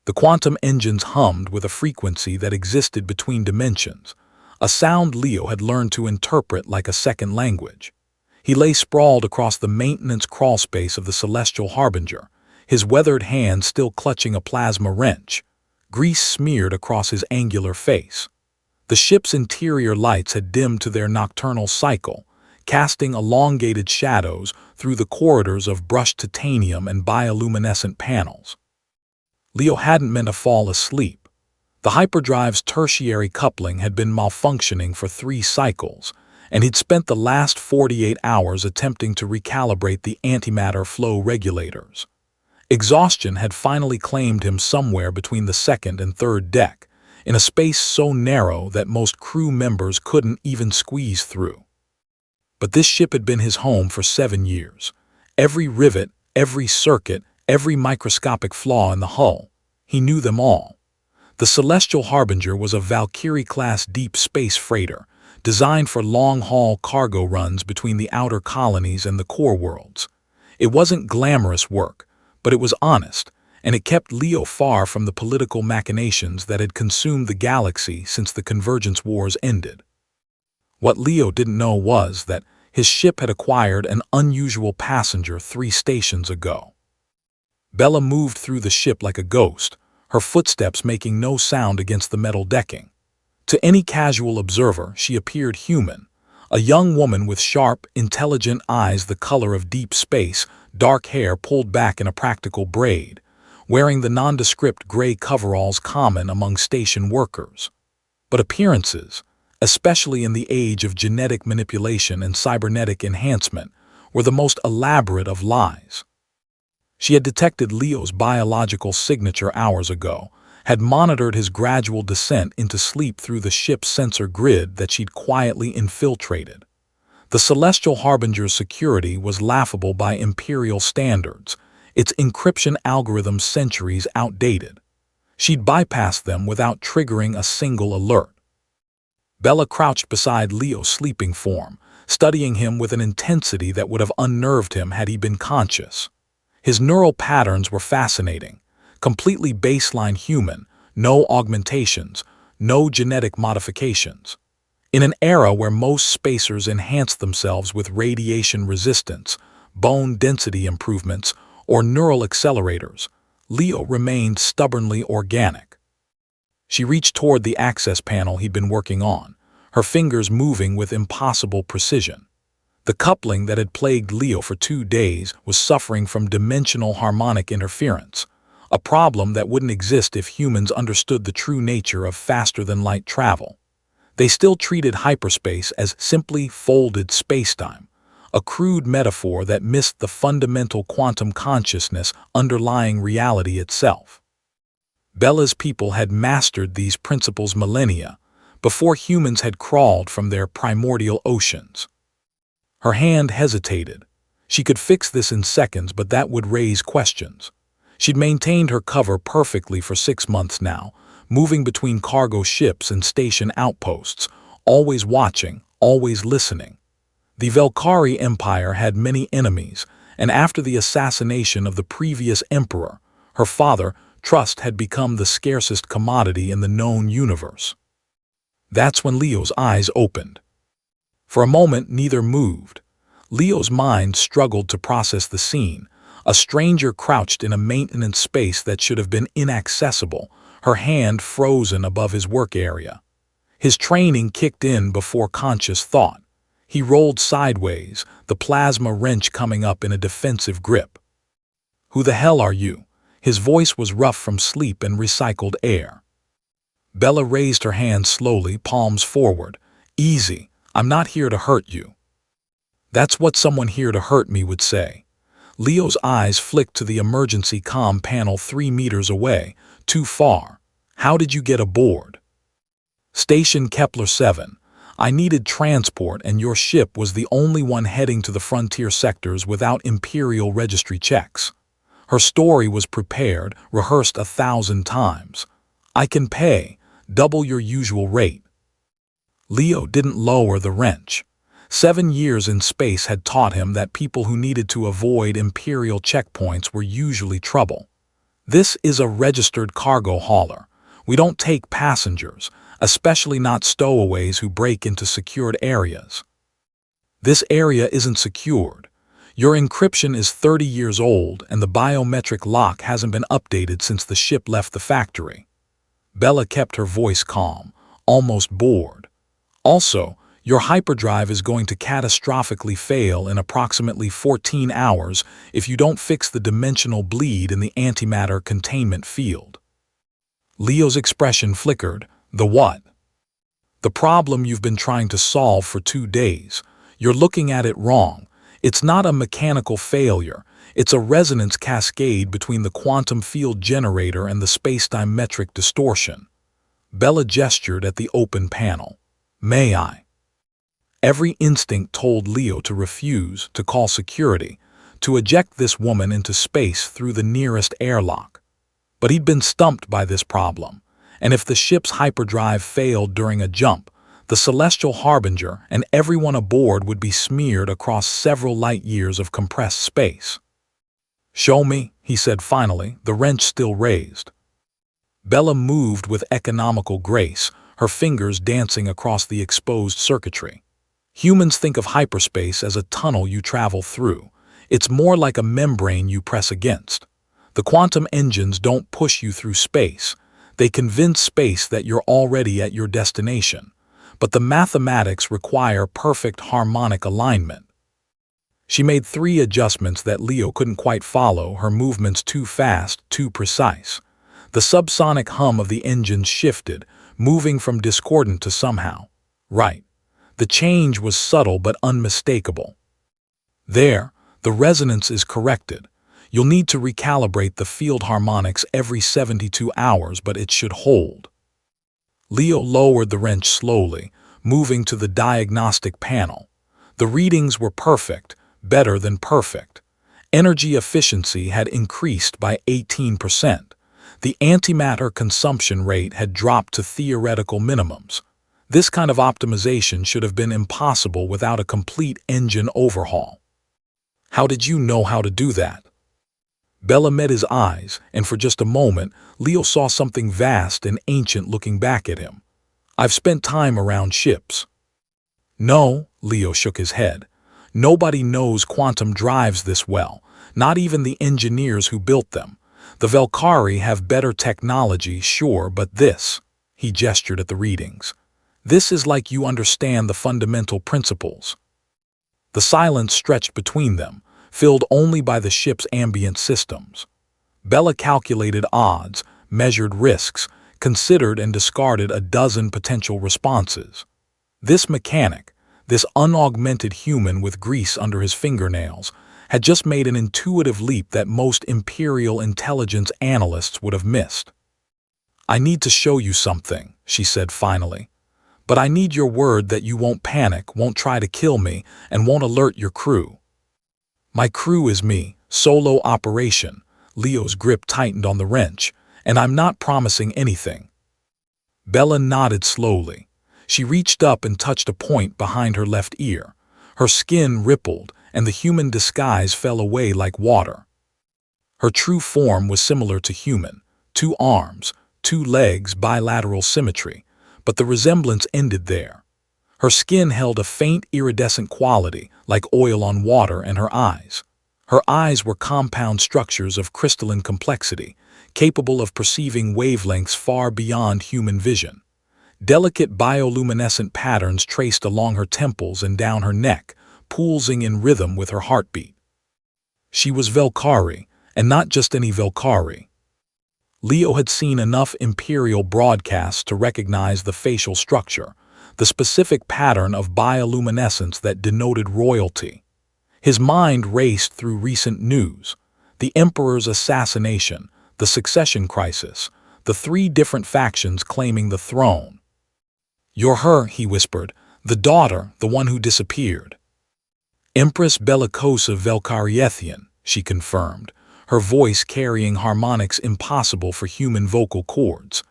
The quantum engines hummed with a frequency that existed between dimensions, a sound Leo had learned to interpret like a second language. He lay sprawled across the maintenance crawlspace of the Celestial Harbinger, his weathered hand still clutching a plasma wrench, grease smeared across his angular face. The ship's interior lights had dimmed to their nocturnal cycle, casting elongated shadows through the corridors of brushed titanium and bioluminescent panels. Leo hadn't meant to fall asleep. The hyperdrive's tertiary coupling had been malfunctioning for 3 cycles, and he'd spent the last 48 hours attempting to recalibrate the antimatter flow regulators. Exhaustion had finally claimed him somewhere between the second and third deck, in a space so narrow that most crew members couldn't even squeeze through. But this ship had been his home for 7 years. Every rivet, every circuit, every microscopic flaw in the hull, he knew them all. The Celestial Harbinger was a Valkyrie-class deep space freighter, designed for long-haul cargo runs between the outer colonies and the core worlds. It wasn't glamorous work, but it was honest, and it kept Leo far from the political machinations that had consumed the galaxy since the Convergence Wars ended. What Leo didn't know was that his ship had acquired an unusual passenger 3 stations ago. Bella moved through the ship like a ghost, her footsteps making no sound against the metal decking. To any casual observer, she appeared human, a young woman with sharp, intelligent eyes the color of deep space, dark hair pulled back in a practical braid, wearing the nondescript gray coveralls common among station workers. But appearances, especially in the age of genetic manipulation and cybernetic enhancement, were the most elaborate of lies. She had detected Leo's biological signature hours ago, had monitored his gradual descent into sleep through the ship's sensor grid that she'd quietly infiltrated. The Celestial Harbinger's security was laughable by Imperial standards, its encryption algorithms centuries outdated. She'd bypassed them without triggering a single alert. Bella crouched beside Leo's sleeping form, studying him with an intensity that would have unnerved him had he been conscious. His neural patterns were fascinating, completely baseline human, no augmentations, no genetic modifications. In an era where most spacers enhanced themselves with radiation resistance, bone density improvements, or neural accelerators, Leo remained stubbornly organic. She reached toward the access panel he'd been working on, her fingers moving with impossible precision. The coupling that had plagued Leo for 2 days was suffering from dimensional harmonic interference, a problem that wouldn't exist if humans understood the true nature of faster-than-light travel. They still treated hyperspace as simply folded spacetime, a crude metaphor that missed the fundamental quantum consciousness underlying reality itself. Bella's people had mastered these principles millennia, before humans had crawled from their primordial oceans. Her hand hesitated. She could fix this in seconds, but that would raise questions. She'd maintained her cover perfectly for 6 months now, moving between cargo ships and station outposts, always watching, always listening. The Velkari Empire had many enemies, and after the assassination of the previous emperor, her father, trust had become the scarcest commodity in the known universe. That's when Leo's eyes opened. For a moment, neither moved. Leo's mind struggled to process the scene, a stranger crouched in a maintenance space that should have been inaccessible, her hand frozen above his work area. His training kicked in before conscious thought. He rolled sideways, the plasma wrench coming up in a defensive grip. "Who the hell are you?" His voice was rough from sleep and recycled air. Bella raised her hand slowly, palms forward. "Easy. I'm not here to hurt you." "That's what someone here to hurt me would say." Leo's eyes flicked to the emergency comm panel 3 meters away. "Too far. How did you get aboard?" "Station Kepler 7. I needed transport and your ship was the only one heading to the frontier sectors without Imperial registry checks." Her story was prepared, rehearsed 1,000 times. "I can pay, double your usual rate." Leo didn't lower the wrench. 7 years in space had taught him that people who needed to avoid Imperial checkpoints were usually trouble. This is a registered cargo hauler. We don't take passengers, especially not stowaways who break into secured areas. This area isn't secured. Your encryption is 30 years old and the biometric lock hasn't been updated since the ship left the factory. Bella kept her voice calm, almost bored. Also, your hyperdrive is going to catastrophically fail in approximately 14 hours if you don't fix the dimensional bleed in the antimatter containment field. Leo's expression flickered. The what? The problem you've been trying to solve for 2 days. You're looking at it wrong. It's not a mechanical failure. It's a resonance cascade between the quantum field generator and the spacetime metric distortion. Bella gestured at the open panel. May I? Every instinct told Leo to refuse, to call security, to eject this woman into space through the nearest airlock. But he'd been stumped by this problem, and if the ship's hyperdrive failed during a jump, the celestial harbinger and everyone aboard would be smeared across several light years of compressed space. Show me, he said finally, the wrench still raised. Bella moved with economical grace, her fingers dancing across the exposed circuitry. Humans think of hyperspace as a tunnel you travel through. It's more like a membrane you press against. The quantum engines don't push you through space. They convince space that you're already at your destination. But the mathematics require perfect harmonic alignment. She made 3 adjustments that Leo couldn't quite follow, her movements too fast, too precise. The subsonic hum of the engines shifted, moving from discordant to somehow right. The change was subtle but unmistakable. There, the resonance is corrected. You'll need to recalibrate the field harmonics every 72 hours, but it should hold. Leo lowered the wrench slowly, moving to the diagnostic panel. The readings were perfect, better than perfect. Energy efficiency had increased by 18%. The antimatter consumption rate had dropped to theoretical minimums. This kind of optimization should have been impossible without a complete engine overhaul. How did you know how to do that? Bella met his eyes, and for just a moment, Leo saw something vast and ancient looking back at him. I've spent time around ships. No, Leo shook his head. Nobody knows quantum drives this well, not even the engineers who built them. The Velkari have better technology, sure, but this, he gestured at the readings. This is like you understand the fundamental principles. The silence stretched between them, filled only by the ship's ambient systems. Bella calculated odds, measured risks, considered and discarded a dozen potential responses. This mechanic, this unaugmented human with grease under his fingernails, had just made an intuitive leap that most Imperial intelligence analysts would have missed. I need to show you something, she said finally. But I need your word that you won't panic, won't try to kill me, and won't alert your crew. My crew is me, solo operation. Leo's grip tightened on the wrench, and I'm not promising anything. Bella nodded slowly. She reached up and touched a point behind her left ear. Her skin rippled, and the human disguise fell away like water. Her true form was similar to human, 2 arms, 2 legs, bilateral symmetry, but the resemblance ended there. Her skin held a faint iridescent quality, like oil on water, and her eyes. Her eyes were compound structures of crystalline complexity, capable of perceiving wavelengths far beyond human vision. Delicate bioluminescent patterns traced along her temples and down her neck, pulsing in rhythm with her heartbeat. She was Velkari, and not just any Velkari. Leo had seen enough Imperial broadcasts to recognize the facial structure, the specific pattern of bioluminescence that denoted royalty. His mind raced through recent news: the Emperor's assassination, the succession crisis, the 3 different factions claiming the throne. You're her, he whispered, the daughter, the one who disappeared. Empress Bellicosa Velkariethian, she confirmed, her voice carrying harmonics impossible for human vocal cords.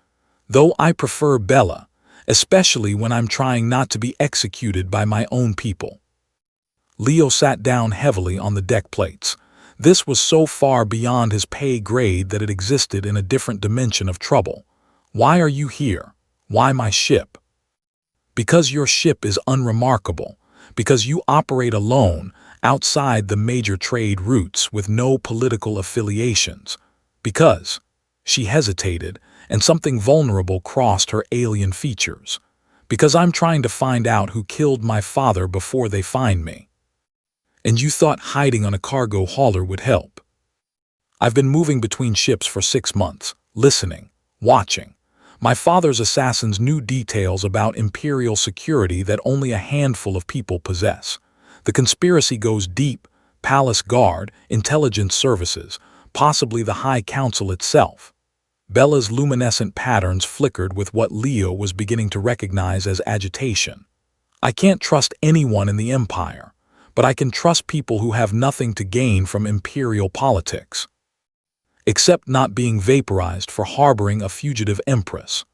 Though I prefer Bella, especially when I'm trying not to be executed by my own people. Leo sat down heavily on the deck plates. This was so far beyond his pay grade that it existed in a different dimension of trouble. Why are you here? Why my ship? Because your ship is unremarkable. Because you operate alone, outside the major trade routes with no political affiliations. Because, she hesitated, and something vulnerable crossed her alien features. Because I'm trying to find out who killed my father before they find me. And you thought hiding on a cargo hauler would help. I've been moving between ships for 6 months, listening, watching. My father's assassins knew details about Imperial security that only a handful of people possess. The conspiracy goes deep: Palace Guard, intelligence services, possibly the High Council itself. Bella's luminescent patterns flickered with what Leo was beginning to recognize as agitation. I can't trust anyone in the Empire, but I can trust people who have nothing to gain from Imperial politics. Except not being vaporized for harboring a fugitive Empress.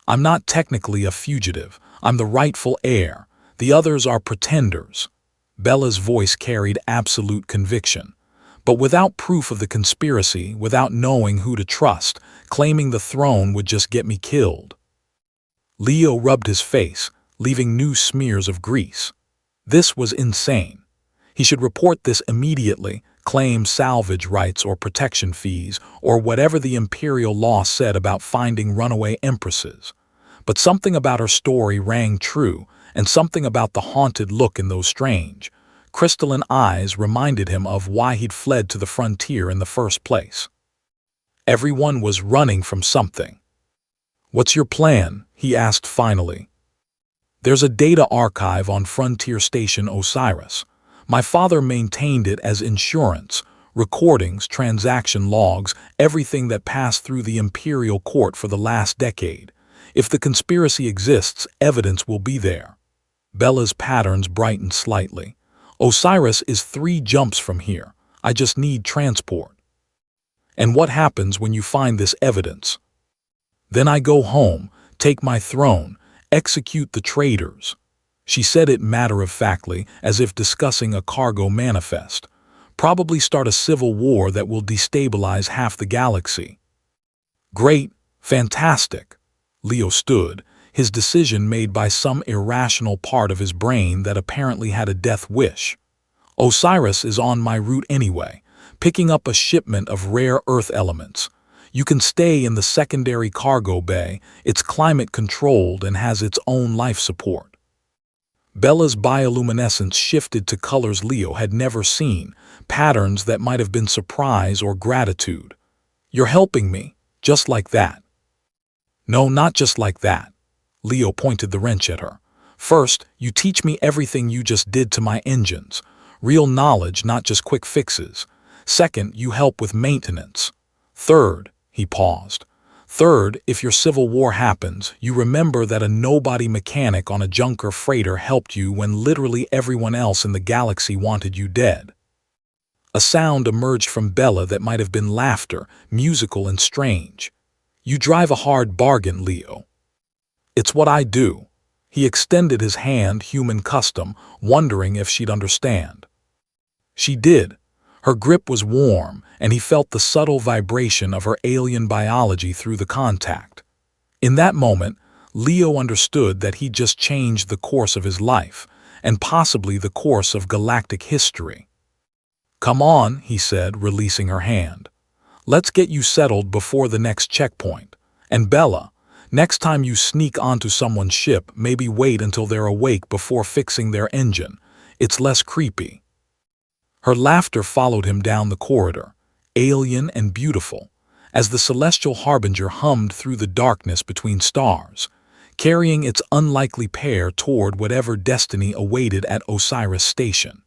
I'm not technically a fugitive, I'm the rightful heir. The others are pretenders. Bella's voice carried absolute conviction. But without proof of the conspiracy, without knowing who to trust, claiming the throne would just get me killed. Leo rubbed his face, leaving new smears of grease. This was insane. He should report this immediately, claim salvage rights or protection fees, or whatever the Imperial law said about finding runaway empresses. But something about her story rang true, and something about the haunted look in those strange, crystalline eyes reminded him of why he'd fled to the frontier in the first place. Everyone was running from something. "What's your plan?" he asked finally. "There's a data archive on Frontier Station Osiris. My father maintained it as insurance, recordings, transaction logs, everything that passed through the Imperial Court for the last decade. If the conspiracy exists, evidence will be there." Bella's patterns brightened slightly. "Osiris is 3 jumps from here. I just need transport." "And what happens when you find this evidence?" "Then I go home, take my throne, execute the traitors." She said it matter-of-factly, as if discussing a cargo manifest. "Probably start a civil war that will destabilize half the galaxy." "Great, fantastic." Leo stood, his decision made by some irrational part of his brain that apparently had a death wish. "Osiris is on my route anyway, picking up a shipment of rare earth elements. You can stay in the secondary cargo bay, it's climate-controlled and has its own life support." Bella's bioluminescence shifted to colors Leo had never seen, patterns that might have been surprise or gratitude. "You're helping me, just like that." "No, not just like that." Leo pointed the wrench at her. "First, you teach me everything you just did to my engines. Real knowledge, not just quick fixes. Second, you help with maintenance. Third," he paused. "Third, if your civil war happens, you remember that a nobody mechanic on a junker freighter helped you when literally everyone else in the galaxy wanted you dead." A sound emerged from Bella that might have been laughter, musical and strange. "You drive a hard bargain, Leo." "It's what I do." He extended his hand, human custom, wondering if she'd understand. She did. Her grip was warm, and he felt the subtle vibration of her alien biology through the contact. In that moment, Leo understood that he'd just changed the course of his life, and possibly the course of galactic history. "Come on," he said, releasing her hand. "Let's get you settled before the next checkpoint. And Bella, next time you sneak onto someone's ship, maybe wait until they're awake before fixing their engine. It's less creepy." Her laughter followed him down the corridor, alien and beautiful, as the celestial harbinger hummed through the darkness between stars, carrying its unlikely pair toward whatever destiny awaited at Osiris Station.